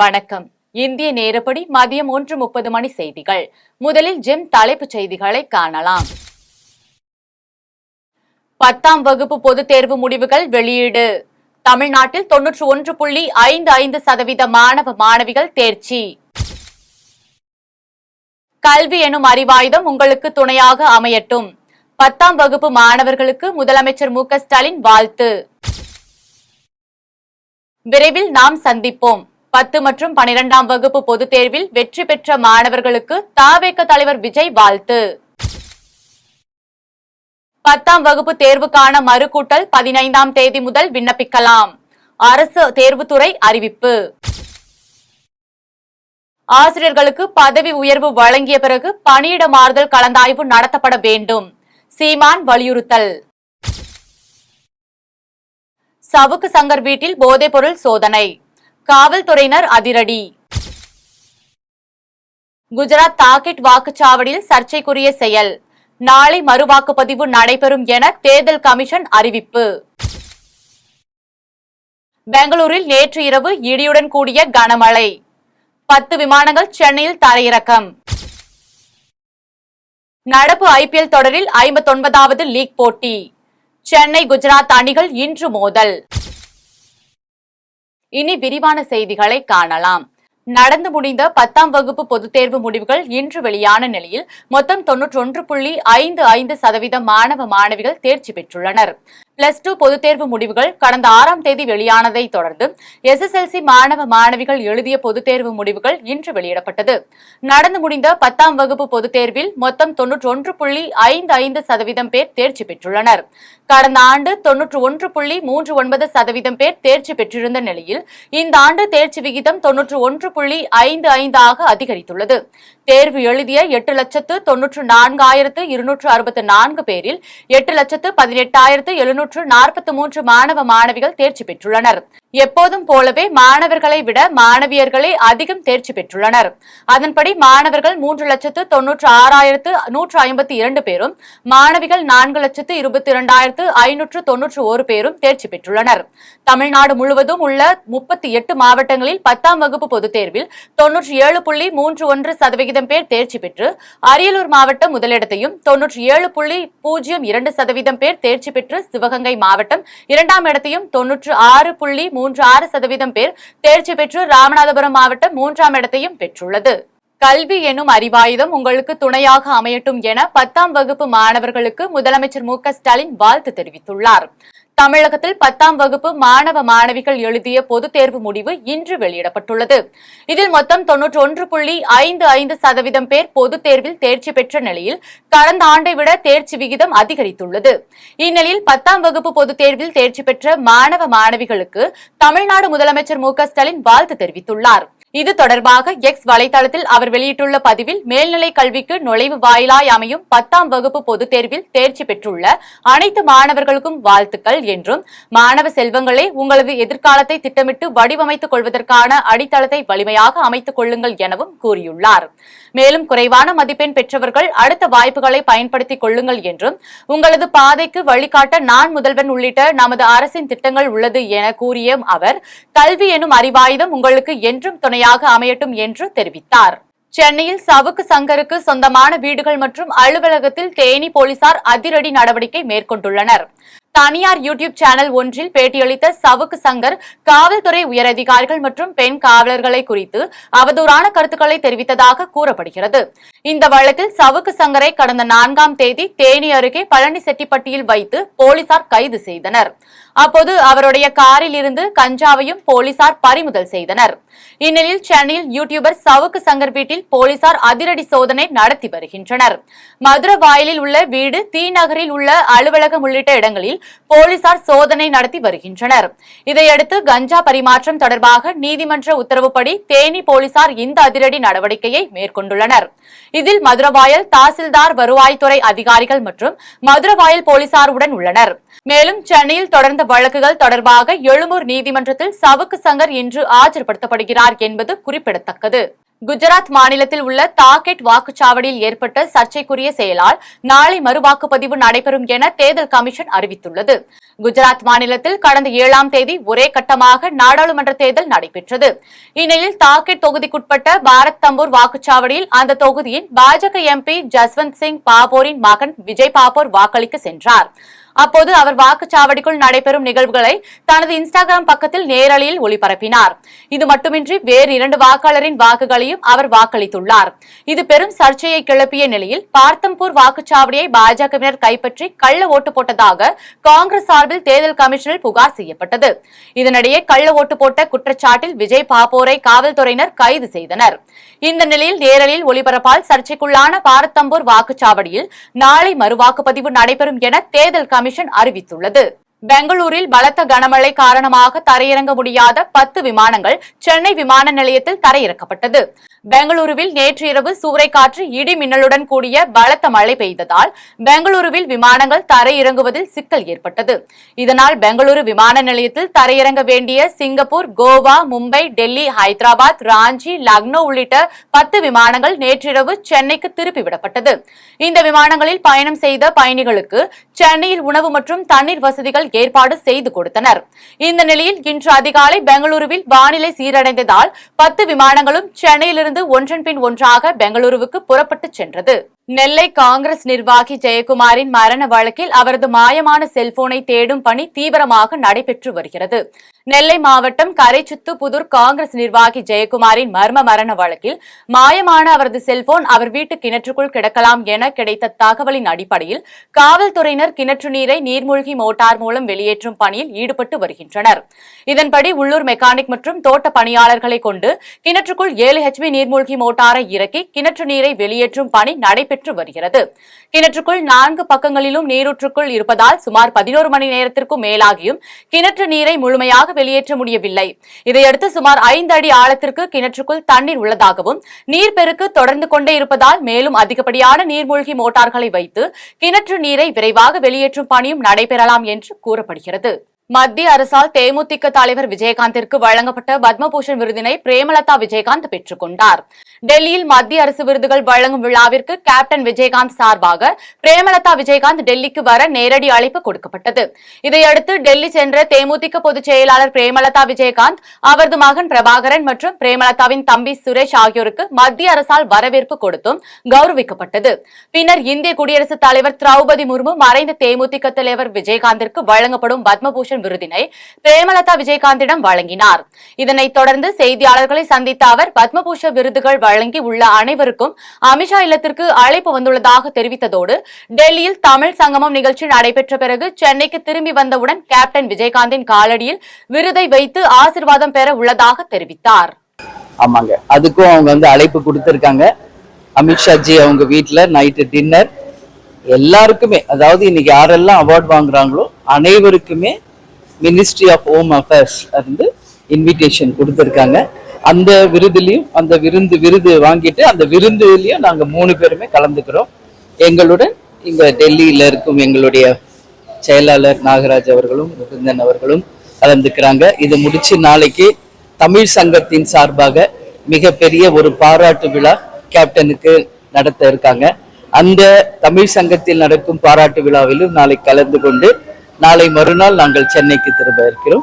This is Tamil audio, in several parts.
வணக்கம். இந்திய நேரப்படி மதியம் 1:30 மணி செய்திகள். முதலில் ஜெம் தலைப்புச் செய்திகளை காணலாம். 10ஆம் வகுப்பு பொதுத் தேர்வு முடிவுகள் வெளியீடு. தமிழ்நாட்டில் 91.55% மாணவ மாணவிகள் தேர்ச்சி. கல்வி எனும் அறிவாயுதம் உங்களுக்கு துணையாக அமையட்டும். 10ஆம் வகுப்பு மாணவர்களுக்கு முதலமைச்சர் மு க ஸ்டாலின் வாழ்த்து. விரைவில் நாம் சந்திப்போம். 10 மற்றும் 12ஆம் வகுப்பு பொதுத் தேர்வில் வெற்றி பெற்ற மாணவர்களுக்கு தவேக தலைவர் விஜய் வாழ்த்து. 10ஆம் வகுப்பு தேர்வுக்கான மறுகூட்டல் 15ஆம் தேதி முதல் விண்ணப்பிக்கலாம். அரசு தேர்வுத்துறை அறிவிப்பு. ஆசிரியர்களுக்கு பதவி உயர்வு வழங்கிய பிறகு பணியிட மாறுதல் கலந்தாய்வு நடத்தப்பட வேண்டும். சீமான் வலியுறுத்தல். சவுக்கு சங்கர் வீட்டில் போதைப்பொருள் சோதனை. காவல்துறையினர் அதிரடி. குஜராத் தாக்கெட் வாக்குச்சாவடியில் சர்ச்சைக்குரிய செயல். நாளை மறுவாக்குப்பதிவு நடைபெறும் என தேர்தல் கமிஷன் அறிவிப்பு. பெங்களூரில் நேற்று இரவு இடியுடன் கூடிய கனமழை. 10 விமானங்கள் சென்னையில் தரையிறக்கம். நடப்பு IPL தொடரில் 59வது லீக் போட்டி. சென்னை குஜராத் அணிகள் இன்று மோதல். இனி விரிவான செய்திகளை காணலாம். நடந்து முடிந்த 10ஆம் வகுப்பு பொதுத் தேர்வு முடிவுகள் இன்று வெளியான நிலையில் மொத்தம் 91.55% மாணவ மாணவிகள் தேர்ச்சி பெற்றுள்ளனர். +2 பொதுத் தேர்வு முடிவுகள் கடந்த 6ஆம் தேதி வெளியானதை தொடர்ந்து SSLC மாணவ மாணவிகள் எழுதிய பொதுத் தேர்வு முடிவுகள் இன்று வெளியிடப்பட்டது. நடந்து முடிந்த 10ஆம் வகுப்பு பொதுத் தேர்வில் மொத்தம் 91.55% பேர் தேர்ச்சி பெற்றுள்ளனர். கடந்த ஆண்டு 91.39% பேர் தேர்ச்சி பெற்றிருந்த நிலையில் இந்த ஆண்டு தேர்ச்சி விகிதம் 91.55 அதிகரித்துள்ளது. தேர்வு எழுதிய 8,94,264 பேரில் 8,18,743 மாணவ மாணவிகள் தேர்ச்சி பெற்றுள்ளனர். எப்போதும் போலவே மாணவர்களை விட மாணவியர்களே அதிகம் தேர்ச்சி பெற்றுள்ளனர். அதன்படி மாணவர்கள் 3,96,152 பேரும் மாணவிகள் 4,22,591 பேரும் தேர்ச்சி பெற்றுள்ளனர். தமிழ்நாடு முழுவதும் உள்ள 38 மாவட்டங்களில் 10ஆம் வகுப்பு பொதுத் தேர்வில் 97.31% பேர் தேர்ச்சி பெற்று அரியலூர் மாவட்டம் முதலிடத்தையும் 97.02% பேர் தேர்ச்சி பெற்று சிவகங்கை மாவட்டம் 2ஆம் இடத்தையும் 96.36% பேர் தேர்ச்சி பெற்று ராமநாதபுரம் மாவட்டம் 3ஆம் இடத்தையும் பெற்றுள்ளது. கல்வி எனும் அறிவாயுதம் உங்களுக்கு துணையாக அமையட்டும் என 10ஆம் வகுப்பு மாணவர்களுக்கு முதலமைச்சர் மு க ஸ்டாலின் வாழ்த்து தெரிவித்துள்ளார். தமிழகத்தில் 10ஆம் வகுப்பு மாணவ மாணவிகள் எழுதிய பொதுத் தேர்வு முடிவு இன்று வெளியிடப்பட்டுள்ளது. இதில் மொத்தம் 91.55% பேர் பொதுத் தேர்வில் தேர்ச்சி பெற்ற நிலையில் கடந்த ஆண்டை விட தேர்ச்சி விகிதம் அதிகரித்துள்ளது. இந்நிலையில் 10ஆம் வகுப்பு பொதுத் தேர்வில் தேர்ச்சி பெற்ற மாணவ மாணவிகளுக்கு தமிழ்நாடு முதலமைச்சர் மு க ஸ்டாலின் வாழ்த்து தெரிவித்துள்ளார். இது தொடர்பாக எக்ஸ் வலைதளத்தில் அவர் வெளியிட்டுள்ள பதிவில் மேல்நிலை கல்விக்கு நுழைவு வாயிலாய் அமையும் 10ஆம் வகுப்பு பொதுத் தேர்வில் தேர்ச்சி பெற்றுள்ள அனைத்து மாணவர்களுக்கும் வாழ்த்துக்கள் என்றும் மாணவ செல்வங்களே உங்களது எதிர்காலத்தை திட்டமிட்டு வடிவமைத்துக் கொள்வதற்கான அடித்தளத்தை வலிமையாக அமைத்துக் கொள்ளுங்கள் எனவும் கூறியுள்ளார். மேலும் குறைவான மதிப்பெண் பெற்றவர்கள் அடுத்த வாய்ப்புகளை பயன்படுத்திக் கொள்ளுங்கள் என்றும் உங்களது பாதைக்கு வழிகாட்ட நான் முதல்வன் உள்ளிட்ட நமது அரசின் திட்டங்கள் உள்ளது என கூறிய அவர் கல்வி எனும் அறிவாயுதம் உங்களுக்கு என்றும் துணையாக அமையட்டும் என்று தெரிவித்தார். சென்னையில் சவுக்கு சங்கருக்கு சொந்தமான வீடுகள் மற்றும் அலுவலகத்தில் தேனி போலீசார் அதிரடி நடவடிக்கை மேற்கொண்டுள்ளனர். தனியார் யூடியூப் சேனல் ஒன்றில் பேட்டியளித்த சவுக்கு சங்கர் காவல்துறை உயரதிகாரிகள் மற்றும் பெண் காவலர்களை குறித்து அவதூறான கருத்துக்களை தெரிவித்ததாக கூறப்படுகிறது. இந்த வழக்கில் சவுக்கு சங்கரை கடந்த 4ஆம் தேதி தேனி அருகே பழனிசெட்டிப்பட்டியில் வைத்து போலீசார் கைது செய்தனர். அப்போது அவருடைய காரில் இருந்து கஞ்சாவையும் போலீசார் பறிமுதல் செய்தனர். இந்நிலையில் சென்னையில் யூடியூபர் சவுக்கு சங்கர் வீட்டில் போலீசார் அதிரடி சோதனை நடத்தி வருகின்றனர். மதுரவாயலில் உள்ள வீடு, தி நகரில் உள்ள அலுவலகம் உள்ளிட்ட இடங்களில் போலீசார் சோதனை நடத்தி வருகின்றனர். இதையடுத்து கஞ்சா பரிமாற்றம் தொடர்பாக நீதிமன்ற உத்தரவுப்படி தேனி போலீசார் இந்த அதிரடி நடவடிக்கையை மேற்கொண்டுள்ளனர். இதில் மதுரவாயல் தாசில்தார், வருவாய்த்துறை அதிகாரிகள் மற்றும் மதுரவாயல் போலீசாருடன் உள்ளனர். மேலும் சென்னையில் தொடர்ந்த வழக்குகள் தொடர்பாக எழும்பூர் நீதிமன்றத்தில் சவுக்கு சங்கர் இன்று ஆஜர்படுத்தப்படுகிறார் என்பது குறிப்பிடத்தக்கது. குஜராத் மாநிலத்தில் உள்ள தாகெட் வாக்குச்சாவடியில் ஏற்பட்ட சர்ச்சைக்குரிய செயலால் நாளை மறுவாக்குப்பதிவு நடைபெறும் என தேர்தல் கமிஷன் அறிவித்துள்ளது. குஜராத் மாநிலத்தில் கடந்த 7ஆம் தேதி ஒரே கட்டமாக நாடாளுமன்ற தேர்தல் நடைபெற்றது. இந்நிலையில் தாகெட் தொகுதிக்குட்பட்ட பாரத் தம்பூர் வாக்குச்சாவடியில் அந்த தொகுதியின் பாஜக எம்பி ஜஸ்வந்த் சிங் பாபோரின் மகன் விஜய் பாபோர் வாக்களிக்க சென்றார். அப்போது அவர் வாக்குச்சாவடிக்குள் நடைபெறும் நிகழ்வுகளை தனது இன்ஸ்டாகிராம் பக்கத்தில் நேரலையில் ஒளிபரப்பினார். இது மட்டுமின்றி வேறு 2 வாக்காளரின் வாக்குகளையும் அவர் வாக்களித்துள்ளார். இது பெரும் சர்ச்சையை கிளப்பிய நிலையில் பார்த்தம்பூர் வாக்குச்சாவடியை பாஜகவினர் கைப்பற்றி கள்ள ஓட்டு போட்டதாக காங்கிரஸ் சார்பில் தேர்தல் கமிஷனில் புகார் செய்யப்பட்டது. இதனிடையே கள்ள ஓட்டு போட்ட குற்றச்சாட்டில் விஜய் பாபோரை காவல்துறையினர் கைது செய்தனர். இந்த நிலையில் நேரலில் ஒளிபரப்பால் சர்ச்சைக்குள்ளான பாரத்தம்பூர் வாக்குச்சாவடியில் நாளை மறுவாக்குப்பதிவு நடைபெறும் என தேர்தல் கமிஷன் அறிவித்துள்ளது. பெங்களூரில் பலத்த கனமழை காரணமாக தரையிறங்க முடியாத 10 விமானங்கள் சென்னை விமான நிலையத்தில் தரையிறக்கப்பட்டது. பெங்களூருவில் நேற்று இரவு சூறைக்காற்று இடி மின்னலுடன் கூடிய பலத்த மழை பெய்ததால் பெங்களூருவில் விமானங்கள் தரையிறங்குவதில் சிக்கல் ஏற்பட்டது. இதனால் பெங்களூரு விமான நிலையத்தில் தரையிறங்க வேண்டிய சிங்கப்பூர், கோவா, மும்பை, டெல்லி, ஹைதராபாத், ராஞ்சி, லக்னோ உள்ளிட்ட 10 விமானங்கள் நேற்றிரவு சென்னைக்கு திருப்பிவிடப்பட்டது. இந்த விமானங்களில் பயணம் செய்த பயணிகளுக்கு சென்னையில் உணவு மற்றும் தண்ணீர் வசதிகள் ஏற்பாடு செய்து கொடுத்தனர். இந்த நிலையில் இன்று அதிகாலை பெங்களூருவில் வானிலை சீரடைந்ததால் 10 விமானங்களும் சென்னையிலிருந்து ஒன்றன் பின் ஒன்றாக பெங்களூருவுக்கு புறப்பட்டு சென்றது. நெல்லை காங்கிரஸ் நிர்வாகி ஜெயக்குமாரின் மரண வழக்கில் அவரது மாயமான செல்போனை தேடும் பணி தீவிரமாக நடைபெற்று வருகிறது. நெல்லை மாவட்டம் கரைச்சுத்துப்புதூர் காங்கிரஸ் நிர்வாகி ஜெயக்குமாரின் மர்ம மரண வழக்கில் மாயமான அவரது செல்போன் அவர் வீட்டு கிணற்றுக்குள் கிடக்கலாம் என கிடைத்த தகவலின் அடிப்படையில் காவல்துறையினர் கிணற்று நீரை நீர்மூழ்கி மோட்டார் மூலம் வெளியேற்றும் பணியில் ஈடுபட்டு வருகின்றனர். இதன்படி உள்ளூர் மெக்கானிக் மற்றும் தோட்ட பணியாளர்களை கொண்டு கிணற்றுக்குள் 7 HP நீர்மூழ்கி மோட்டாரை இறக்கி கிணற்று நீரை வெளியேற்றும் பணி நடைபெற்று வருகிறது. கிணற்றுக்குள் 4 பக்கங்களிலும் நீரூற்றுக்குள் இருப்பதால் சுமார் 11 மணி நேரத்திற்கும் மேலாகியும் கிணற்று நீரை முழுமையாக வெளியேற்ற முடியவில்லை. இதையடுத்து சுமார் 5 அடி ஆழத்திற்கு கிணற்றுக்குள் தண்ணீர் உள்ளதாகவும் நீர்பெருக்கு தொடர்ந்து கொண்டே இருப்பதால் மேலும் அதிகப்படியான நீர்மூழ்கி மோட்டார்களை வைத்து கிணற்று நீரை விரைவாக வெளியேற்றும் பணியும் நடைபெறலாம் என்று கூறப்படுகிறது. மத்திய அரசால் தேமுதிக தலைவர் விஜயகாந்திற்கு வழங்கப்பட்ட பத்மபூஷன் விருதினை பிரேமலதா விஜயகாந்த் பெற்றுக் கொண்டார். டெல்லியில் மத்திய அரசு விருதுகள் வழங்கும் விழாவிற்கு கேப்டன் விஜயகாந்த் சார்பாக பிரேமலதா விஜயகாந்த் டெல்லிக்கு வர நேரடி அழைப்பு கொடுக்கப்பட்டது. இதையடுத்து டெல்லி சென்ற தேமுதிக பொதுச் செயலாளர் பிரேமலதா விஜயகாந்த், அவரது மகன் பிரபாகரன் மற்றும் பிரேமலதாவின் தம்பி சுரேஷ் ஆகியோருக்கு மத்திய அரசால் வரவேற்பு கொடுத்தும் கௌரவிக்கப்பட்டது. பின்னர் இந்திய குடியரசுத் தலைவர் திரௌபதி முர்மு மறைந்த தேமுதிக தலைவர் விஜயகாந்திற்கு வழங்கப்படும் பத்மபூஷன் விருதினை பிரேமலதா விஜயகாந்திடம் வழங்கினார். இதனைத் தொடர்ந்து செய்தியாளர்களை சந்தித்த அவர் பத்மபூஷன் விருதுகள் வழங்கி உள்ள அனைவருக்கும் அமித்ஷா இல்லத்திற்கு அழைப்பு வந்துள்ளதாக தெரிவித்ததோடு டெல்லியில் தமிழ் சங்கமம் நிகழ்ச்சி நடைபெற்ற பிறகு சென்னைக்கு திரும்பி வந்தவுடன் கேப்டன் விஜயகாந்தின் காலடியில் விருதை வைத்து ஆசீர்வாதம் பெற உள்ளதாக தெரிவித்தார். ஆமாங்க, அதுக்கும் அவங்க அழைப்பு கொடுத்திருக்காங்க. அமித்ஷா ஜி அவங்க வீட்டுல நைட்டு டின்னர் எல்லாருக்குமே, அதாவது இன்னைக்கு யாரெல்லாம் அவார்ட் வாங்குறாங்களோ அனைவருக்குமே மினிஸ்ட்ரி ஆஃப் ஹோம் அஃபேர்ஸ் இருந்து இன்விடேஷன் கொடுத்துருக்காங்க. அந்த விருதுலையும் அந்த விருது வாங்கிட்டு அந்த விருந்துலையும் நாங்க 3 பேருமே கலந்துக்கிறோம். எங்களுடன் இங்க டெல்லியில இருக்கும் எங்களுடைய செயலாளர் நாகராஜ் அவர்களும் முகுந்தன் அவர்களும் கலந்துக்கிறாங்க. இது முடிச்சு நாளைக்கு தமிழ் சங்கத்தின் சார்பாக மிகப்பெரிய ஒரு பாராட்டு விழா கேப்டனுக்கு நடத்த இருக்காங்க. அந்த தமிழ் சங்கத்தில் நடக்கும் பாராட்டு விழாவிலும் நாளை கலந்து கொண்டு நாளை மறுநாள் நாங்கள் சென்னைக்கு திரும்ப இருக்கிறோம்.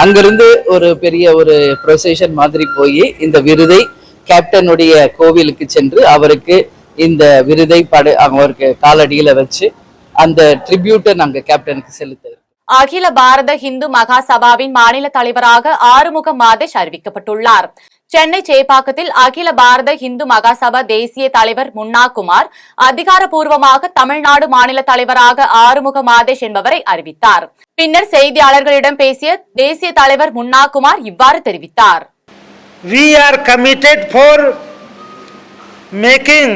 அங்கிருந்து ஒரு பெரிய ஒரு ப்ரொசேஷன் மாதிரி போய் இந்த விருதை கேப்டனுடைய கோவிலுக்கு சென்று அவருக்கு இந்த விருதை அவருக்கு காலடியில வச்சு அந்த ட்ரிபியூட்டை நாங்க கேப்டனுக்கு செலுத்த. அகில பாரத இந்து மகா சபாவின் மாநில தலைவராக ஆறுமுக மாதேஷ் அறிவிக்கப்பட்டுள்ளார். சென்னை சேப்பாக்கத்தில் அகில பாரத இந்து மகாசபா தேசிய தலைவர் முன்னா குமார் அதிகாரப்பூர்வமாக தமிழ்நாடு மாநில தலைவராக ஆறுமுக மாதேஷ் என்பவரை அறிவித்தார். பின்னர் செய்தியாளர்களிடம் பேசிய தேசிய தலைவர் முன்னா குமார் இவ்வாறு தெரிவித்தார். We are committed for making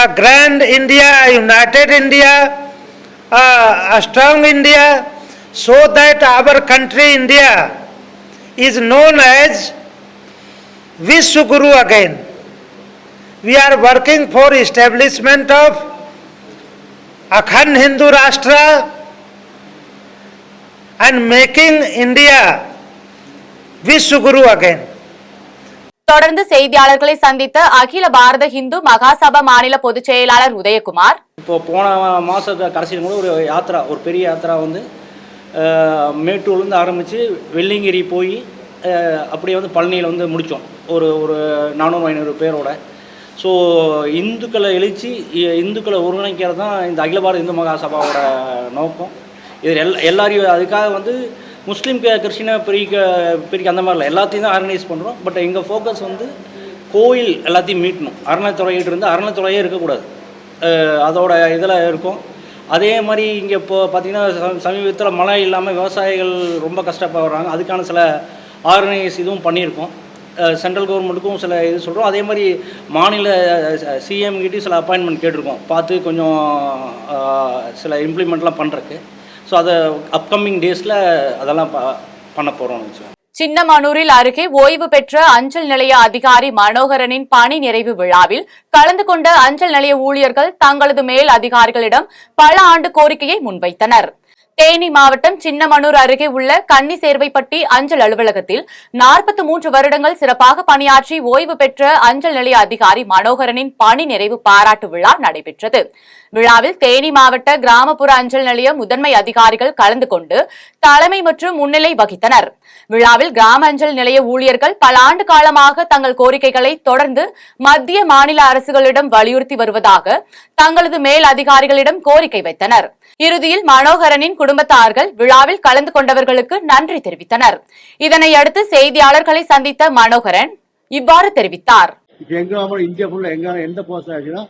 a grand India, a united India, a strong India, so that our country India is known as Vishwaguru again. We are working for establishment of Akhand Hindu Rashtra and making India Vishwaguru again. தொடர்ந்து செய்தியாளர்களை சந்தித்த அகில பாரத இந்து மகாசபா மாநில பொதுச் செயலாளர் உதயகுமார், இப்போ போன மாதத்து கடைசியில் கூட ஒரு யாத்திரா, ஒரு பெரிய யாத்திரா வந்து மேட்டூர்லேருந்து ஆரம்பித்து வெள்ளிங்கிரி போய் அப்படியே வந்து பழனியில் வந்து முடித்தோம். ஒரு 400-500 பேரோட. ஸோ இந்துக்களை எழுச்சி, இந்துக்களை ஒருங்கிணைக்கிறது தான் இந்த அகில பாரத இந்து மகாசபாவோட நோக்கம். இது எல்லாரையும் அதுக்காக வந்து முஸ்லீம் கிறிஸ்டினை பிரிக்க அந்த மாதிரி இல்லை, எல்லாத்தையும் தான் ஆர்கனைஸ் பண்ணுறோம். பட் எங்கள் ஃபோக்கஸ் வந்து கோயில் எல்லாத்தையும் மீட்டணும். அறநிலைத்துறையிட்டு இருந்து அறநிலைத்துறையே இருக்கக்கூடாது, அதோட இதில் இருக்கும். அதே மாதிரி இங்கே இப்போ பார்த்திங்கன்னா சமீபத்தில் மழை இல்லாமல் விவசாயிகள் ரொம்ப கஷ்டப்படுறாங்க. அதுக்கான சில ஆர்கனைஸ் இதுவும் பண்ணியிருக்கோம். சென்ட்ரல் கவர்மெண்ட்டுக்கும் சில இது சொல்கிறோம். அதே மாதிரி மாநில சிஎம் கிட்டேயும் சில அப்பாயின்மெண்ட் கேட்டிருக்கோம், பார்த்து கொஞ்சம் சில இம்ப்ளிமெண்ட்லாம் பண்ணுறக்கு. ஸோ அதை அப்கமிங் டேஸில் அதெல்லாம் பண்ண போகிறோம். சின்னமனூரில் அருகே ஓய்வு பெற்ற அஞ்சல் நிலைய அதிகாரி மனோகரனின் பணி நிறைவு விழாவில் கலந்து கொண்ட அஞ்சல் நிலைய ஊழியர்கள் தங்களது மேல் அதிகாரிகளிடம் பல ஆண்டு கோரிக்கையை முன்வைத்தனர். தேனி மாவட்டம் சின்னமனூர் அருகே உள்ள கன்னிசேர்வைப்பட்டி அஞ்சல் அலுவலகத்தில் 43 வருடங்கள் சிறப்பாக பணியாற்றி ஓய்வு பெற்ற அஞ்சல் நிலைய அதிகாரி மனோகரனின் பணி நிறைவு பாராட்டு விழா நடைபெற்றது. விழாவில் தேனி மாவட்ட கிராமப்புற அஞ்சல் நிலைய முதன்மை அதிகாரிகள் கலந்து கொண்டு தலைமை மற்றும் முன்னிலை வகித்தனர். விழாவில் கிராம அஞ்சல் நிலைய ஊழியர்கள் பல ஆண்டு காலமாக தங்கள் கோரிக்கைகளை தொடர்ந்து மத்திய மாநில அரசுகளிடம் வலியுறுத்தி வருவதாக தங்களது மேல் அதிகாரிகளிடம் கோரிக்கை வைத்தனர். இறுதியில் மனோகரனின் குடும்பத்தார்கள் விழாவில் கலந்து கொண்டவர்களுக்கு நன்றி தெரிவித்தனர். இதனையடுத்து செய்தியாளர்களை சந்தித்த மனோகரன் இவ்வாறு தெரிவித்தார். இந்தியா ஃபுல்லா எந்த போஸ்ட் ஆச்சுன்னா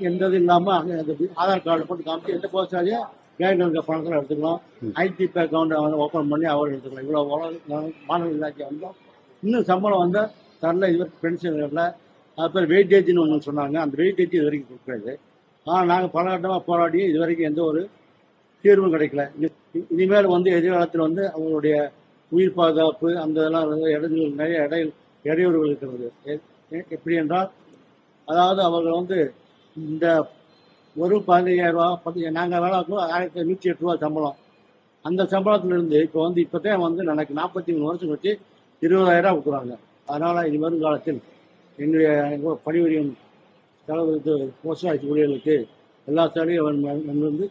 எந்த இது இல்லாமல் ஆதார் கார்டு போட்டு காமிச்சு எந்த போஸ்ட் ஆச்சு கேட்க பணத்தில் எடுத்துக்கலாம். ஐடி அக்கௌண்ட் ஓப்பன் பண்ணி அவர் எடுத்துக்கலாம். இவ்வளோ மாநில இலாக்கி வந்தோம். இன்னும் சம்பளம் வந்து தரல, இது வரைக்கும் பென்ஷன் வரல. அப்புறம் வெயிட்டேஜ்னு ஒன்று சொன்னாங்க, அந்த வெயிட்டேஜ் இது வரைக்கும் கொடுக்குறது. ஆனால் நாங்கள் பல கட்டமாக போராடி இது வரைக்கும் எந்த ஒரு தீர்வும் கிடைக்கல. இனிமேல் வந்து எதிர்காலத்தில் வந்து அவங்களுடைய உயிர் பாதுகாப்பு அந்த இதெல்லாம் இடைஞ்சல் நிறைய இடையூறுகள் இருக்கிறது. எப்படி என்றால், அதாவது அவர்கள் வந்து இந்த ஒரு 15,000 நாங்கள் வேலை 1108 ரூபா சம்பளம். அந்த சம்பளத்திலிருந்து இப்போ வந்து இப்போதான் வந்து எனக்கு 43 வருஷம் வச்சு 20,000 கொடுக்குறாங்க. அதனால் இனி வரும் காலத்தில் என்னுடைய பணிபுரியும் செலவு போஸ்ட் ஆஃபீஸ் ஊழியர்களுக்கு எல்லா சேவையும் வந்து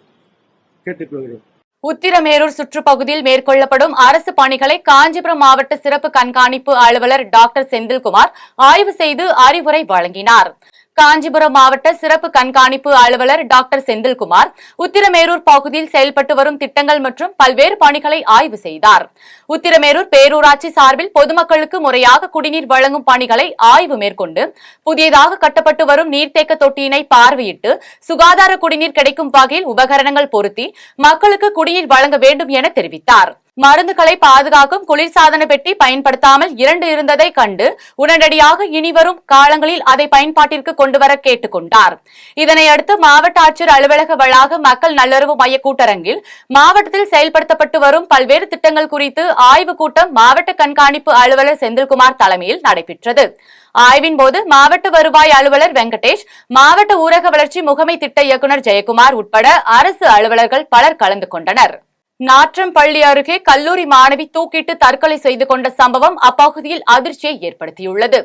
கேட்டுக்கொள்கிறேன். உத்திரமேரூர் சுற்றுப்பகுதியில் மேற்கொள்ளப்படும் அரசு பணிகளை காஞ்சிபுரம் மாவட்ட சிறப்பு கண்காணிப்பு அலுவலர் டாக்டர் செந்தில்குமார் ஆய்வு செய்து அறிவுரை வழங்கினார். காஞ்சிபுரம் மாவட்ட சிறப்பு கண்காணிப்பு அலுவலர் டாக்டர் செந்தில்குமார் உத்திரமேரூர் பகுதியில் செயல்பட்டு வரும் திட்டங்கள் மற்றும் பல்வேறு பணிகளை ஆய்வு செய்தார். உத்திரமேரூர் பேரூராட்சி சார்பில் பொதுமக்களுக்கு முறையாக குடிநீர் வழங்கும் பணிகளை ஆய்வு மேற்கொண்டு புதியதாக கட்டப்பட்டு வரும் நீர்த்தேக்க தொட்டியினை பார்வையிட்டு சுகாதார குடிநீர் கிடைக்கும் வகையில் உபகரணங்கள் பொருத்தி மக்களுக்கு குடிநீர் வழங்க வேண்டும் என தெரிவித்தார். மருந்துகளை பாதுகாக்கும் குளிர்சாதன பெட்டி பயன்படுத்தாமல் 2 இருந்ததை கண்டு உடனடியாக இனிவரும் காலங்களில் அதை பயன்பாட்டிற்கு கொண்டுவர கேட்டுக் கொண்டார். இதனையடுத்து மாவட்ட ஆட்சியர் அலுவலக வளாக மக்கள் நல்லுறவு மைய கூட்டரங்கில் மாவட்டத்தில் செயல்படுத்தப்பட்டு வரும் பல்வேறு திட்டங்கள் குறித்து ஆய்வுக் கூட்டம் மாவட்ட கண்காணிப்பு அலுவலர் செந்தில்குமார் தலைமையில் நடைபெற்றது. ஆய்வின் போது மாவட்ட வருவாய் அலுவலர் வெங்கடேஷ், மாவட்ட ஊரக வளர்ச்சி முகமை திட்ட இயக்குநர் ஜெயக்குமார் உட்பட அரசு அலுவலர்கள் பலர் கலந்து கொண்டனர். நாற்றம்பள்ளி அருகே கல்லூரி மாணவி தூக்கிட்டு தற்கொலை செய்து கொண்ட சம்பவம் அப்பகுதியில் அதிர்ச்சியை ஏற்படுத்தியுள்ளது.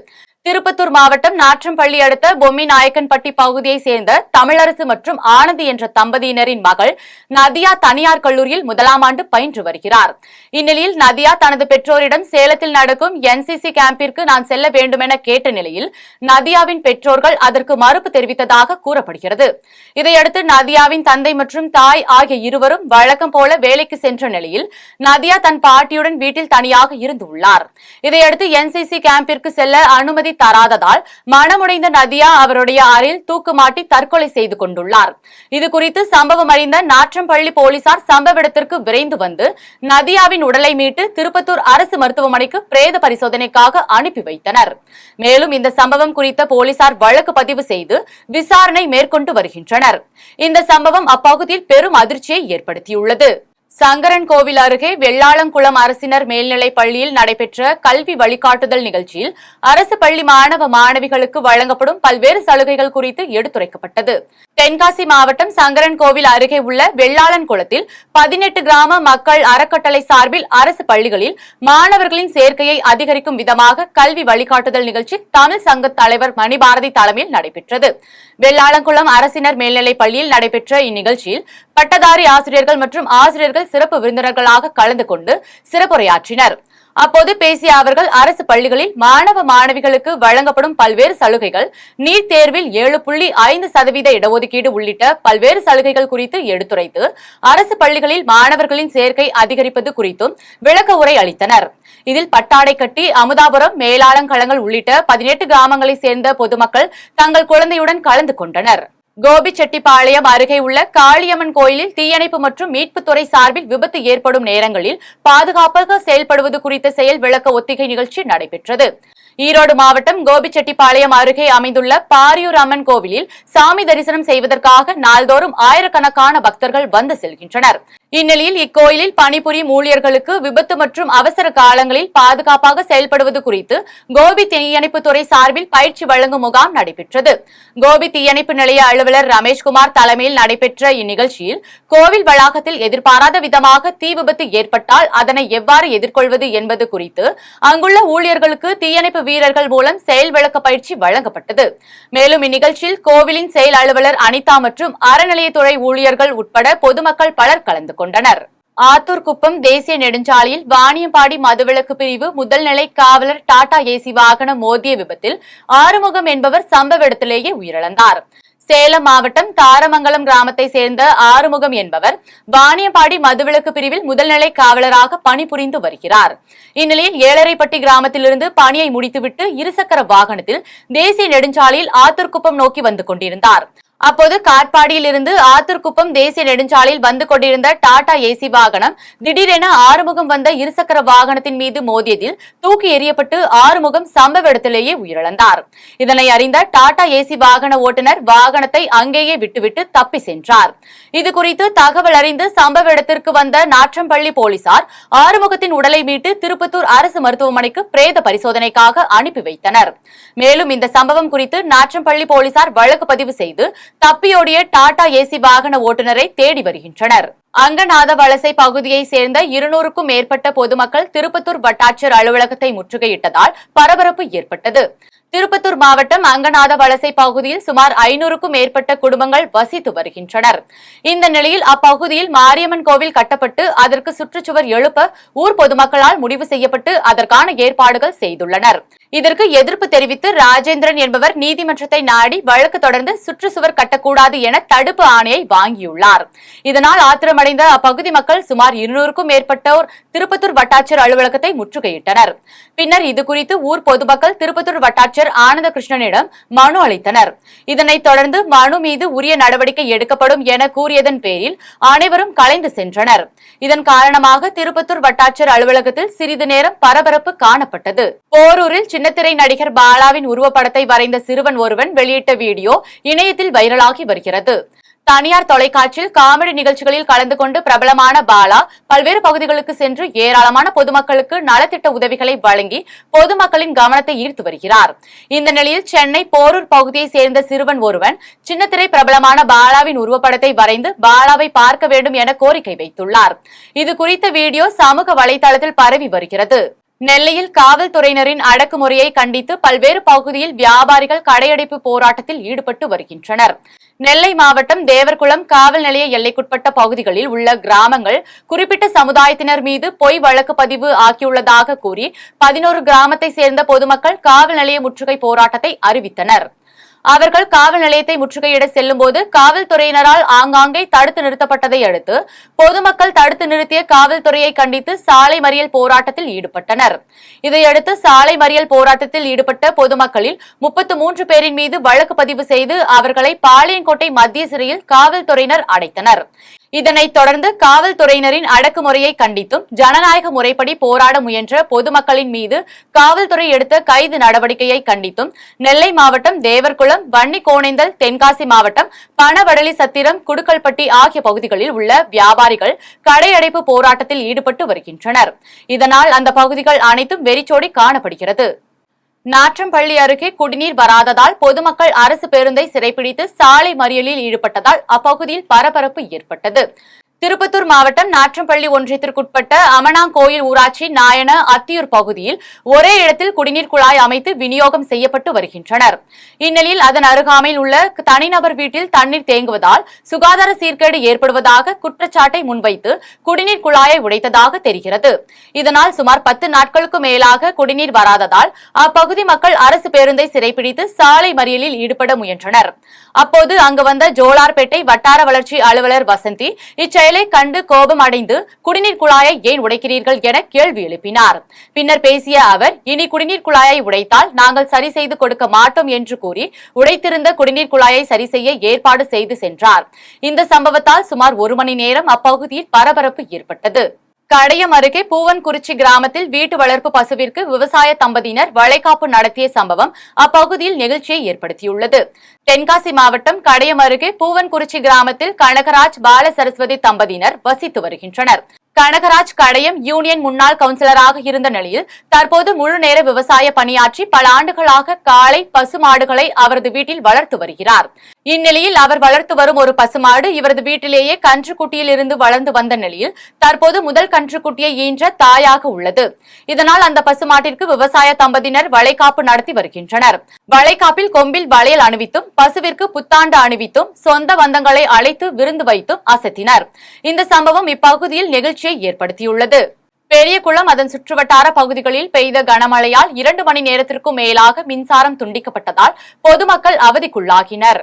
திருப்பத்தூர் மாவட்டம் நாற்றம்பள்ளி அடுத்த பொம்மிநாயக்கன்பட்டி பகுதியை சேர்ந்த தமிழரசு மற்றும் ஆனந்தி என்ற தம்பதியினரின் மகள் நதியா தனியார் கல்லூரியில் 1ஆம் ஆண்டு பயின்று வருகிறார். இந்நிலையில் நதியா தனது பெற்றோரிடம் சேலத்தில் நடக்கும் NCC கேம்பிற்கு நான் செல்ல வேண்டுமென கேட்ட நிலையில் நதியாவின் பெற்றோர்கள் அதற்கு மறுப்பு தெரிவித்ததாக கூறப்படுகிறது. இதையடுத்து நதியாவின் தந்தை மற்றும் தாய் ஆகிய இருவரும் வழக்கம் போல வேலைக்கு சென்ற நிலையில் நதியா தன் பாட்டியுடன் வீட்டில் தனியாக இருந்துள்ளார். இதையடுத்து NCC கேம்பிற்கு செல்ல அனுமதி தராததால் மனமுடைந்த நதியா அவருடைய அறையில் தூக்குமாட்டி தற்கொலை செய்து கொண்டுள்ளார். இதுகுறித்து சம்பவம் அறிந்த நாற்றம்பள்ளி போலீசார் சம்பவ இடத்திற்கு விரைந்து வந்து நதியாவின் உடலை மீட்டு திருப்பத்தூர் அரசு மருத்துவமனைக்கு பிரேத பரிசோதனைக்காக அனுப்பி வைத்தனர். மேலும் இந்த சம்பவம் குறித்த போலீசார் வழக்கு பதிவு செய்து விசாரணை மேற்கொண்டு வருகின்றனர். இந்த சம்பவம் அப்பகுதியில் பெரும் அதிர்ச்சியை ஏற்படுத்தியுள்ளது. சங்கரன் கோவில் அருகே வெள்ளாளங்குளம் அரசினர் மேல்நிலைப் பள்ளியில் நடைபெற்ற கல்வி வழிகாட்டுதல் நிகழ்ச்சியில் அரசு பள்ளி மாணவ மாணவிகளுக்கு வழங்கப்படும் பல்வேறு சலுகைகள் குறித்து எடுத்துரைக்கப்பட்டது. தென்காசி மாவட்டம் சங்கரன் கோவில் அருகே உள்ள வெள்ளாளன்குளத்தில் 18 கிராம மக்கள் அறக்கட்டளை சார்பில் அரசு பள்ளிகளில் மாணவர்களின் சேர்க்கையை அதிகரிக்கும் விதமாக கல்வி வழிகாட்டுதல் நிகழ்ச்சி தமிழ் சங்க தலைவர் மணிபாரதி தலைமையில் நடைபெற்றது. வெள்ளாளங்குளம் அரசினர் மேல்நிலைப் பள்ளியில் நடைபெற்ற இந்நிகழ்ச்சியில் பட்டதாரி ஆசிரியர்கள் மற்றும் ஆசிரியர்கள் சிறப்பு விருந்தினர்களாக கலந்து கொண்டு சிறப்புரையாற்றினர். அப்போது பேசிய அவர்கள் அரசு பள்ளிகளில் மாணவ மாணவிகளுக்கு வழங்கப்படும் பல்வேறு சலுகைகள், நீட் தேர்வில் 7.5% இடஒதுக்கீடு உள்ளிட்ட பல்வேறு சலுகைகள் குறித்து எடுத்துரைத்து அரசு பள்ளிகளில் மாணவர்களின் சேர்க்கை அதிகரிப்பது குறித்தும் விளக்க உரை அளித்தனர். இதில் பட்டாடை கட்டி, அமுதாபுரம், மேலாளங்களங்கள் உள்ளிட்ட 18 கிராமங்களைச் சேர்ந்த பொதுமக்கள் தங்கள் குழந்தையுடன் கலந்து கொண்டனர். கோபிச்செட்டிப்பாளையம் அருகே உள்ள காளியம்மன் கோயிலில் தீயணைப்பு மற்றும் மீட்புத்துறை சார்பில் விபத்து ஏற்படும் நேரங்களில் பாதுகாப்பாக செயல்படுவது குறித்த செயல் விளக்க ஒத்திகை நிகழ்ச்சி நடைபெற்றது. ஈரோடு மாவட்டம் கோபிச்செட்டிப்பாளையம் அருகே அமைந்துள்ள பாரியூர் அம்மன் கோவிலில் சாமி தரிசனம் செய்வதற்காக நாள்தோறும் ஆயிரக்கணக்கான பக்தர்கள் வந்து செல்கின்றனர். இந்நிலையில் இக்கோயிலில் பணிபுரியும் ஊழியர்களுக்கு விபத்து மற்றும் அவசர காலங்களில் பாதுகாப்பாக செயல்படுவது குறித்து கோபி தீயணைப்புத்துறை சார்பில் பயிற்சி வழங்கும் முகாம் நடைபெற்றது. கோபி தீயணைப்பு நிலைய அலுவலர் ரமேஷ்குமார் தலைமையில் நடைபெற்ற இந்நிகழ்ச்சியில் கோவில் வளாகத்தில் எதிர்பாராத விதமாக தீ விபத்து ஏற்பட்டால் அதனை எவ்வாறு எதிர்கொள்வது என்பது குறித்து அங்குள்ள ஊழியர்களுக்கு தீயணைப்பு வீரர்கள் மூலம் செயல் விளக்க பயிற்சி வழங்கப்பட்டது. மேலும் இந்நிகழ்ச்சியில் கோவிலின் செயல் அலுவலர் அனிதா மற்றும் அறநிலையத்துறை ஊழியர்கள் உட்பட பொதுமக்கள் பலர் கலந்து கொண்டனர். ஆத்தூர்குப்பம் தேசிய நெடுஞ்சாலையில் வாணியம்பாடி மதுவிலக்கு பிரிவு முதல் நிலை காவலர் டாடா ஏசி வாகனம் மோதிய விபத்தில் ஆறுமுகம் என்பவர் சம்பவ இடத்திலேயே உயிரிழந்தார். சேலம் மாவட்டம் தாரமங்கலம் கிராமத்தை சேர்ந்த ஆறுமுகம் என்பவர் வாணியம்பாடி மதுவிலக்கு பிரிவில் முதல்நிலை காவலராக பணிபுரிந்து வருகிறார். இந்நிலையில் ஏழரைப்பட்டி கிராமத்திலிருந்து பணியை முடித்துவிட்டு இருசக்கர வாகனத்தில் தேசிய நெடுஞ்சாலையில் ஆத்தூர்குப்பம் நோக்கி வந்து கொண்டிருந்தார். அப்போது காட்பாடியில் இருந்து ஆத்தூர்குப்பம் தேசிய நெடுஞ்சாலையில் வந்து கொண்டிருந்த டாடா ஏசி வாகனம் திடீரென ஆறுமுகம் வந்த இருசக்கர வாகனத்தின் மீது மோதியதில் தூக்கி எறியப்பட்டு ஆறுமுகம் சம்பவ இடத்திலேயே உயிரிழந்தார். இதனை அறிந்த டாடா ஏசி வாகன ஓட்டுநர் வாகனத்தை அங்கேயே விட்டுவிட்டு தப்பி சென்றார். இதுகுறித்து தகவல் அறிந்து சம்பவ இடத்திற்கு வந்த நாற்றம்பள்ளி போலீசார் ஆறுமுகத்தின் உடலை மீட்டு திருப்பத்தூர் அரசு மருத்துவமனைக்கு பிரேத பரிசோதனைக்காக அனுப்பி வைத்தனர். மேலும் இந்த சம்பவம் குறித்து நாற்றம்பள்ளி போலீசார் வழக்கு பதிவு செய்து தப்பியோடிய டாடா ஏசி வாகன ஓட்டுநரை தேடி வருகின்றனர். அங்கநாத வலசை பகுதியை சேர்ந்த 200க்கும் மேற்பட்ட பொதுமக்கள் திருப்பத்தூர் வட்டாட்சியர் அலுவலகத்தை முற்றுகையிட்டதால் பரபரப்பு ஏற்பட்டது. திருப்பத்தூர் மாவட்டம் அங்கநாத வலசை பகுதியில் சுமார் 500க்கும் மேற்பட்ட குடும்பங்கள் வசித்து வருகின்றனர். இந்த நிலையில் அப்பகுதியில் மாரியம்மன் கோவில் கட்டப்பட்டு அதற்கு சுற்றுச்சுவர் எழுப்ப ஊர் பொதுமக்களால் முடிவு செய்யப்பட்டு அதற்கான ஏற்பாடுகள் செய்துள்ளனர். இதற்கு எதிர்ப்பு தெரிவித்து ராஜேந்திரன் என்பவர் நீதிமன்றத்தை நாடி வழக்கு தொடர்ந்து சுற்றுச்சுவர் கட்டக்கூடாது என தடுப்பு ஆணையை வாங்கியுள்ளார். இதனால் ஆத்திரமடைந்த அப்பகுதி மக்கள் சுமார் 200க்கும் மேற்பட்டோர் திருப்பத்தூர் வட்டாட்சியர் அலுவலகத்தை முற்றுகையிட்டனர். பின்னர் இதுகுறித்து ஊர் பொதுமக்கள் திருப்பத்தூர் வட்டாட்சியர் ஆனந்த கிருஷ்ணனிடம் மனு அளித்தனர். இதனைத் தொடர்ந்து மனு மீது உரிய நடவடிக்கை எடுக்கப்படும் என கூறியதன் பேரில் அனைவரும் கலைந்து சென்றனர். இதன் காரணமாக திருப்பத்தூர் வட்டாட்சியர் அலுவலகத்தில் சிறிது நேரம் பரபரப்பு காணப்பட்டது. போரூரில் சின்னத்திரை நடிகர் பாலாவின் உருவப்படத்தை வரைந்த சிறுவன் ஒருவன் வெளியிட்ட வீடியோ இணையத்தில் வைரலாகி வருகிறது. தனியார் தொலைக்காட்சியில் காமெடி நிகழ்ச்சிகளில் கலந்து கொண்டு பிரபலமான பாலா பல்வேறு பகுதிகளுக்கு சென்று ஏராளமான பொதுமக்களுக்கு நலத்திட்ட உதவிகளை வழங்கி பொதுமக்களின் கவனத்தை ஈர்த்து வருகிறார். இந்த நிலையில் சென்னை போரூர் பகுதியை சேர்ந்த சிறுவன் ஒருவன் சின்னத்திரை பிரபலமான பாலாவின் உருவப்படத்தை வரைந்து பாலாவை பார்க்க வேண்டும் என கோரிக்கை வைத்துள்ளார். இது குறித்த வீடியோ சமூக வலைதளத்தில் பரவி வருகிறது. நெல்லையில் காவல்துறையினரின் அடக்குமுறையை கண்டித்து பல்வேறு பகுதியில் வியாபாரிகள் கடையடைப்பு போராட்டத்தில் ஈடுபட்டு வருகின்றனர். நெல்லை மாவட்டம் தேவர்குளம் காவல் நிலைய எல்லைக்குட்பட்ட பகுதிகளில் உள்ள கிராமங்கள் குறிப்பிட்ட சமுதாயத்தினர் மீது பொய் வழக்கு பதிவு ஆக்கியுள்ளதாக கூறி 11 கிராமத்தை சேர்ந்த பொதுமக்கள் காவல் நிலைய முற்றுகை போராட்டத்தை அறிவித்தனர். அவர்கள் காவல் நிலையத்தை முற்றுகையிட செல்லும் போது காவல்துறையினரால் ஆங்காங்கே தடுத்து நிறுத்தப்பட்டதை அடுத்து பொதுமக்கள் தடுத்து நிறுத்திய காவல்துறையை கண்டித்து சாலை மறியல் போராட்டத்தில் ஈடுபட்டனர். இதையடுத்து சாலை மறியல் போராட்டத்தில் ஈடுபட்ட பொதுமக்களில் 33 பேரின் மீது வழக்கு பதிவு செய்து அவர்களை பாளையங்கோட்டை மத்திய சிறையில் காவல்துறையினர் அடைத்தனர். இதனைத் தொடர்ந்து காவல்துறையினரின் அடக்குமுறையை கண்டித்தும் ஜனநாயக முறைப்படி போராட முயன்ற பொதுமக்களின் மீது காவல்துறை எடுத்த கைது நடவடிக்கையை கண்டித்தும் நெல்லை மாவட்டம் தேவர்குளம், வன்னிக்கோணேந்தல், தென்காசி மாவட்டம் பணவடலி சத்திரம், குடுக்கல்பட்டி ஆகிய பகுதிகளில் உள்ள வியாபாரிகள் கடையடைப்பு போராட்டத்தில் ஈடுபட்டு வருகின்றனர். இதனால் அந்த பகுதிகள் அனைத்தும் வெறிச்சோடி காணப்படுகிறது. நாற்றம்பள்ளி அருகே குடிநீர் வராததால் பொதுமக்கள் அரசு பேருந்தை சிறைப்பிடித்து சாலை மறியலில் ஈடுபட்டதால் அப்பகுதியில் பரபரப்பு ஏற்பட்டது. திருப்பத்தூர் மாவட்டம் நாற்றம்பள்ளி ஒன்றியத்திற்குட்பட்ட அமனாங்கோயில் ஊராட்சி நாயன அத்தியூர் பகுதியில் ஒரே இடத்தில் குடிநீர் குழாய் அமைத்து விநியோகம் செய்யப்பட்டு வருகின்றனர். இந்நிலையில் அதன் அருகாமையில் உள்ள தனிநபர் வீட்டில் தண்ணீர் தேங்குவதால் சுகாதார சீர்கேடு ஏற்படுவதாக குற்றச்சாட்டை முன்வைத்து குடிநீர் குழாயை உடைத்ததாக தெரிகிறது. இதனால் சுமார் 10 நாட்களுக்கு மேலாக குடிநீர் வராததால் அப்பகுதி மக்கள் அரசு பேருந்தை சிறைப்பிடித்து சாலை மறியலில் ஈடுபட முயன்றனர். அப்போது அங்கு வந்த ஜோலார்பேட்டை வட்டார வளர்ச்சி அலுவலர் வசந்தி இச்செயலை கண்டு கோபம் அடைந்து குடிநீர் குழாயை ஏன் உடைக்கிறீர்கள் என கேள்வி எழுப்பினார். பின்னர் பேசிய அவர், இனி குடிநீர் குழாயை உடைத்தால் நாங்கள் சரி செய்து கொடுக்க மாட்டோம் என்று கூறி உடைத்திருந்த குடிநீர் குழாயை சரி செய்ய ஏற்பாடு செய்து சென்றார். இந்த சம்பவத்தால் சுமார் 1 மணி நேரம் அப்பகுதியில் பரபரப்பு ஏற்பட்டது. கடையம் அருகே பூவன்குறிச்சி கிராமத்தில் வீட்டு வளர்ப்பு பசுவிற்கு விவசாய தம்பதியினர் வளைகாப்பு நடத்திய சம்பவம் அப்பகுதியில் நெகிழ்ச்சியை ஏற்படுத்தியுள்ளது. தென்காசி மாவட்டம் கடையம் அருகே பூவன்குறிச்சி கிராமத்தில் கனகராஜ், பாலசரஸ்வதி தம்பதியினர் வசித்து வருகின்றனர். கனகராஜ் கடையம் யூனியன் முன்னாள் கவுன்சிலராக இருந்த நிலையில் தற்போது முழு நேர விவசாய பணியாற்றி பல ஆண்டுகளாக காளை, பசுமாடுகளை அவரது வீட்டில் வளர்த்து வருகிறார். இந்நிலையில் அவர் வளர்த்து வரும் ஒரு பசுமாடு இவரது வீட்டிலேயே கன்றுக்குட்டியில் இருந்து வளர்ந்து வந்த நிலையில் தற்போது முதல் கன்றுக்குட்டியை ஈன்ற தாயாக உள்ளது. இதனால் அந்த பசுமாட்டிற்கு விவசாய தம்பதியினர் வளைகாப்பு நடத்தி வருகின்றனர். வளைகாப்பில் கொம்பில் வளையல் அணிவித்தும் பசுவிற்கு புத்தாண்டு அணிவித்தும் சொந்த பந்தங்களை அழைத்து விருந்து வைத்தும் அசத்தினர். இந்த சம்பவம் இப்பகுதியில் நெகிழ்ச்சியை ஏற்படுத்தியுள்ளது. பெரியகுளம், அதன் சுற்றுவட்டார பகுதிகளில் பெய்த கனமழையால் 2 மணி நேரத்திற்கும் மேலாக மின்சாரம் துண்டிக்கப்பட்டதால் பொதுமக்கள் அவதிக்குள்ளாகினர்.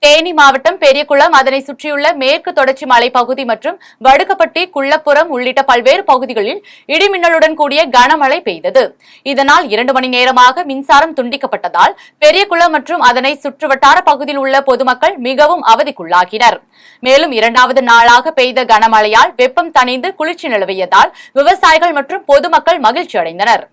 தேனி மாவட்டம் பெரியகுளம், அதனை சுற்றியுள்ள மேற்கு தொடர்ச்சி மலைப்பகுதி மற்றும் வடுகப்பட்டி, குள்ளப்புறம் உள்ளிட்ட பல்வேறு பகுதிகளில் இடிமின்னலுடன் கூடிய கனமழை பெய்தது. இதனால் 2 மணி நேரமாக மின்சாரம் துண்டிக்கப்பட்டதால் பெரியகுளம் மற்றும் அதனை சுற்றுவட்டார பகுதியில் உள்ள பொதுமக்கள் மிகவும் அவதிக்குள்ளாகினர். மேலும் 2வது நாளாக பெய்த கனமழையால் வெப்பம் தணிந்து குளிர்ச்சி நிலவியதால் விவசாயிகள் மற்றும் பொதுமக்கள் மகிழ்ச்சி அடைந்தனர்.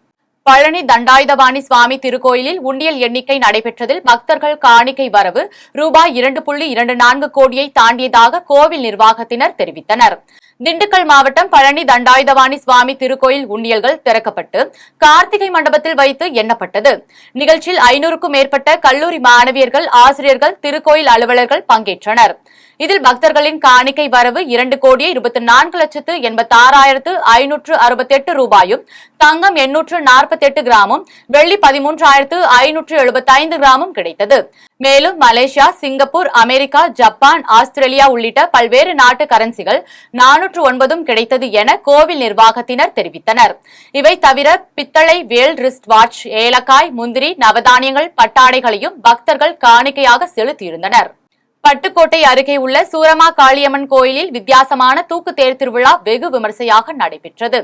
பழனி தண்டாயுதபாணி சுவாமி திருக்கோயிலில் உண்டியல் எண்ணிக்கை நடைபெற்றதில் பக்தர்கள் காணிக்கை வரவு ரூபாய் 2.24 கோடியை தாண்டியதாக கோவில் நிர்வாகத்தினர் தெரிவித்தனர். திண்டுக்கல் மாவட்டம் பழனி தண்டாயுதபாணி சுவாமி திருக்கோயில் உண்டியல்கள் திறக்கப்பட்டு கார்த்திகை மண்டபத்தில் வைத்து எண்ணப்பட்டது. நிகழ்ச்சியில் 500க்கும் மேற்பட்ட கல்லூரி மாணவியர்கள், ஆசிரியர்கள், திருக்கோயில் அலுவலர்கள் பங்கேற்றனர். இதில் பக்தர்களின் காணிக்கை வரவு 2,26,86,568 ரூபாயும், தங்கம் 848 கிராமும், வெள்ளி 13,575 கிராமும் கிடைத்தது. மேலும் Malaysia, Singapore, America, Japan, Australia உள்ளிட்ட பல்வேறு நாட்டு கரன்சிகள் 409 கிடைத்தது என கோவில் நிர்வாகத்தினர் தெரிவித்தனர். இவை தவிர பித்தளை வேல், ரிஸ்ட் வாட்ச், ஏலக்காய், முந்திரி, நவதானியங்கள், பட்டாடைகளையும் பக்தர்கள் காணிக்கையாக செலுத்தியிருந்தனர். பட்டுக்கோட்டை அருகே உள்ள சூரமா காளியம்மன் கோயிலில் வித்தியாசமான தூக்கு தேர் திருவிழா வெகு விமர்சையாக நடைபெற்றது.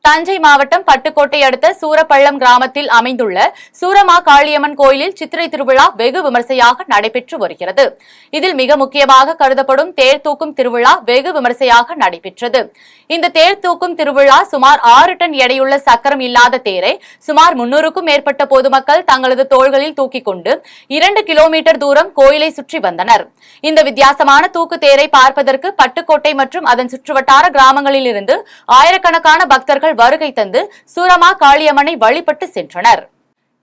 தஞ்சை மாவட்டம் பட்டுக்கோட்டை அடுத்த சூரப்பள்ளம் கிராமத்தில் அமைந்துள்ள சூரமா காளியம்மன் கோயிலில் சித்திரை திருவிழா வெகு விமர்சையாக நடைபெற்று வருகிறது. இதில் மிக முக்கியமாக கருதப்படும் தேர் தூக்கும் திருவிழா வெகு விமர்சையாக நடைபெற்றது. இந்த தேர் தூக்கும் திருவிழா சுமார் 6 டன் எடையுள்ள சக்கரம் இல்லாத தேரை சுமார் 300க்கும் மேற்பட்ட பொதுமக்கள் தங்களது தோள்களில் தூக்கிக் கொண்டு 2 கிலோமீட்டர் தூரம் கோயிலை சுற்றி வந்தனர். இந்த வித்தியாசமான தூக்கு தேரை பார்ப்பதற்கு பட்டுக்கோட்டை மற்றும் அதன் சுற்றுவட்டார கிராமங்களில் இருந்து ஆயிரக்கணக்கான பக்தர்கள் வருகை தந்து சூரமா காளியம்மனை வழிபட்டு சென்றனர்.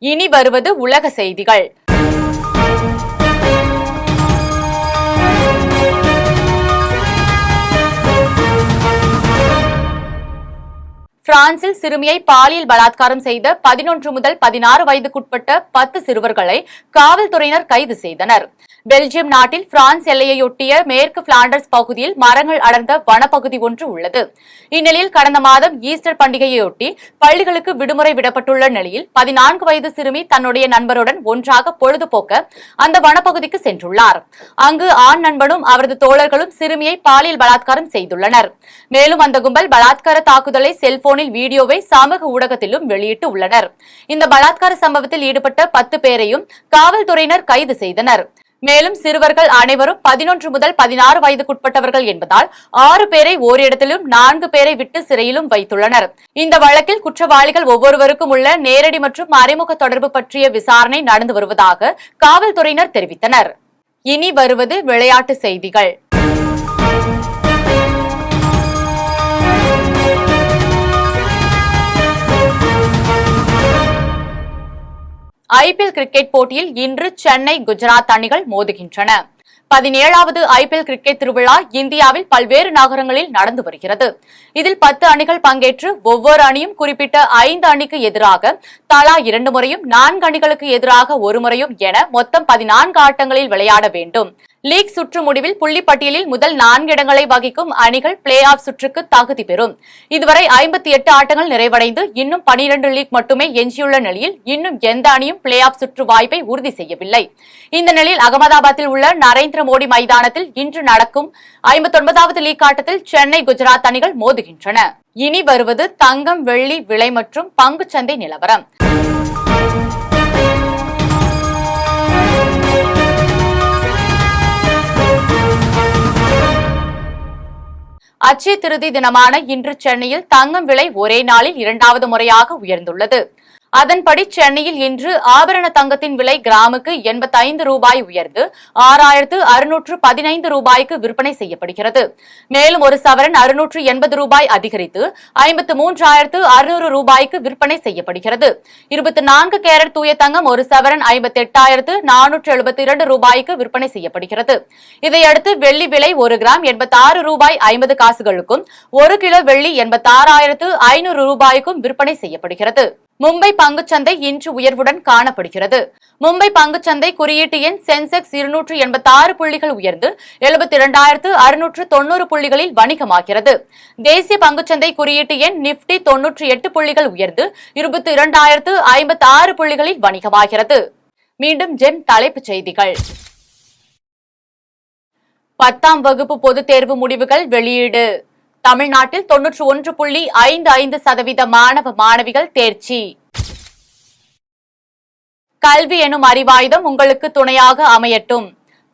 இனி வருவது உலக செய்திகள். பிரான்சில் சிறுமியை பாலியல் பலாத்காரம் செய்த 11 முதல் 16 வயதுக்குட்பட்ட 10 சிறுவர்களை காவல்துறையினர் கைது செய்தனர். பெல்ஜியம் நாட்டில் பிரான்ஸ் எல்லையொட்டிய மேற்கு பிளாண்டர்ஸ் பகுதியில் மரங்கள் அடர்ந்த வனப்பகுதி ஒன்று உள்ளது. இந்நிலையில் கடந்த மாதம் ஈஸ்டர் பண்டிகையொட்டி பள்ளிகளுக்கு விடுமுறை விடப்பட்டுள்ள நிலையில் 14 வயது சிறுமி தன்னுடைய நண்பருடன் ஒன்றாக பொழுதுபோக்க அந்த வனப்பகுதிக்கு சென்றுள்ளார். அங்கு ஆண் நண்பனும் அவரது தோழர்களும் சிறுமியை பாலியல் பலாத்காரம் செய்துள்ளனர். மேலும் அந்த கும்பல் பலாத்கார தாக்குதலை செல்போனில் வீடியோவை சமூக ஊடகத்திலும் வெளியிட்டு உள்ளனர். இந்த பலாத்கார சம்பவத்தில் ஈடுபட்ட 10 பேரையும் காவல்துறையினர் கைது செய்தனர். மேலும் சிறுவர்கள் அனைவரும் 11 முதல் 16 வயதுக்குட்பட்டவர்கள் என்பதால் 6 பேரை ஓரிடத்திலும் 4 பேரை விட்டு சிறையிலும் வைத்துள்ளனர். இந்த வழக்கில் குற்றவாளிகள் ஒவ்வொருவருக்கும் உள்ள நேரடி மற்றும் மறைமுக தொடர்பு பற்றிய விசாரணை நடந்து வருவதாக காவல்துறையினர் தெரிவித்தனர். இனி வருவது விளையாட்டு செய்திகள். ஐபிஎல் கிரிக்கெட் போட்டியில் இன்று சென்னை, குஜராத் அணிகள் மோதுகின்றன. 17வது ஐபிஎல் கிரிக்கெட் திருவிழா இந்தியாவில் பல்வேறு நகரங்களில் நடந்து வருகிறது. இதில் 10 அணிகள் பங்கேற்று ஒவ்வொரு அணியும் குறிப்பிட்ட 5 அணிக்கு எதிராக தலா 2 முறையும் 4 அணிகளுக்கு எதிராக 1 முறையும் என மொத்தம் 14 ஆட்டங்களில் விளையாட வேண்டும். லீக் சுற்று முடிவில் புள்ளிப்பட்டியலில் முதல் 4 இடங்களை வகிக்கும் அணிகள் பிளே ஆஃப் சுற்றுக்கு தகுதி பெறும். இதுவரை 58 ஆட்டங்கள் நிறைவடைந்து இன்னும் 12 லீக் மட்டுமே எஞ்சியுள்ள நிலையில் இன்னும் எந்த அணியும் பிளே ஆஃப் சுற்று வாய்ப்பை உறுதி செய்யவில்லை. இந்த நிலையில் அகமதாபாத்தில் உள்ள நரேந்திர மோடி மைதானத்தில் இன்று நடக்கும் 59வது லீக் ஆட்டத்தில் சென்னை, குஜராத் அணிகள் மோதுகின்றன. இனி வருவது தங்கம், வெள்ளி விலை மற்றும் பங்குச்சந்தை நிலவரம். அட்சய திருதி தினமான இன்று சென்னையில் தங்கம் விலை ஒரே நாளில் 2வது முறையாக உயர்ந்துள்ளது. அதன்படி சென்னையில் இன்று ஆபரண தங்கத்தின் விலை கிராமுக்கு 85 ரூபாய் உயர்ந்து 6615 ரூபாய்க்கு விற்பனை செய்யப்படுகிறது. மேலும் ஒரு சவரன் 680 ரூபாய் அதிகரித்து 53600 ரூபாய்க்கு விற்பனை செய்யப்படுகிறது. 24 கேரட் தூய தங்கம் ஒரு சவரன் 58472 ரூபாய்க்கு விற்பனை செய்யப்படுகிறது. இதையடுத்து வெள்ளி விலை 1 கிராம் 86 ரூபாய் 50 காசுகளுக்கும் 1 கிலோ வெள்ளி 86500 ரூபாய்க்கும் விற்பனை செய்யப்படுகிறது. மும்பை பங்குச்சந்தை இன்று உயர்வுடன் காணப்படுகிறது. மும்பை பங்குச்சந்தை குறியீட்டு எண் சென்செக்ஸ் 286 புள்ளிகள் உயர்ந்து 72690 புள்ளிகளில் வணிகமாகிறது. தேசிய பங்குச்சந்தை குறியீட்டு எண் நிப்டி 98 புள்ளிகள் உயர்ந்து 22056 புள்ளிகளில் வணிகமாகிறது. மீண்டும் ஜெம் தலைப்புச் செய்திகள். 10ஆம் வகுப்பு பொதுத் தேர்வு முடிவுகள் வெளியீடு. தமிழ்நாட்டில் 91.55% மாணவ மாணவிகள் தேர்ச்சி. கல்வி எனும் அறிவாயுதம் உங்களுக்கு துணையாக அமையட்டும்.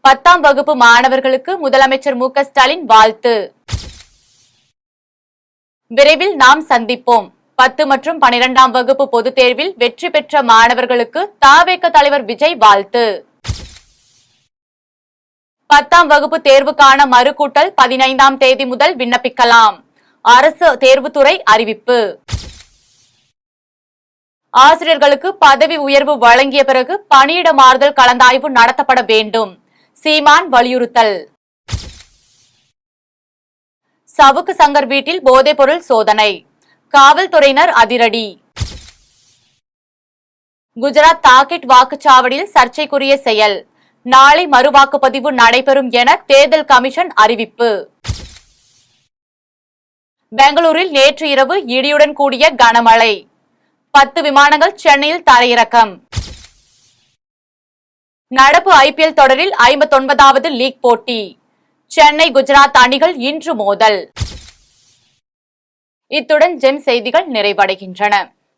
10ஆம் வகுப்பு மாணவர்களுக்கு முதலமைச்சர் மு க ஸ்டாலின் வாழ்த்து. விரைவில் நாம் சந்திப்போம். 10 மற்றும் 12ஆம் வகுப்பு பொதுத் தேர்வில் வெற்றி பெற்ற மாணவர்களுக்கு தவேக தலைவர் விஜய் வாழ்த்து. 10ஆம் வகுப்பு தேர்வுக்கான மறுகூட்டல் 15ஆம் தேதி முதல் விண்ணப்பிக்கலாம். அரசு தேர்வுத்துறை அறிவிப்பு. ஆசிரியர்களுக்கு பதவி உயர்வு வழங்கிய பிறகு பணியிட மாறுதல் கலந்தாய்வு நடத்தப்பட வேண்டும். சீமான் வலியுறுத்தல். சவுக்கு சங்கர் வீட்டில் போதைப்பொருள் சோதனை. காவல்துறையினர் அதிரடி. குஜராத் தாக்கெட் வாக்குச்சாவடியில் சர்ச்சைக்குரிய செயல். நாளை மறுவாக்குப்பதிவு நடைபெறும் என தேர்தல் கமிஷன் அறிவிப்பு. பெங்களூரில் நேற்று இரவு இடியுடன் கூடிய கனமழை. 10 விமானங்கள் சென்னையில் தரையிறக்கம். நடப்பு ஐபிஎல் தொடரில் 59வது லீக் போட்டி. சென்னை, குஜராத் அணிகள் இன்று மோதல். இத்துடன் ஜெம் செய்திகள் நிறைவடைகின்றன.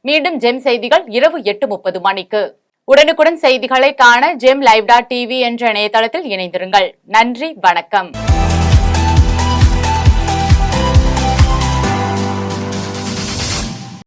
மீண்டும் ஜெம் செய்திகள் இரவு 8:30 மணிக்கு. உடனுக்குடன் செய்திகளை காண ஜெம் லைவ்.tv என்ற இணையதளத்தில் இணைந்திருங்கள். நன்றி, வணக்கம்.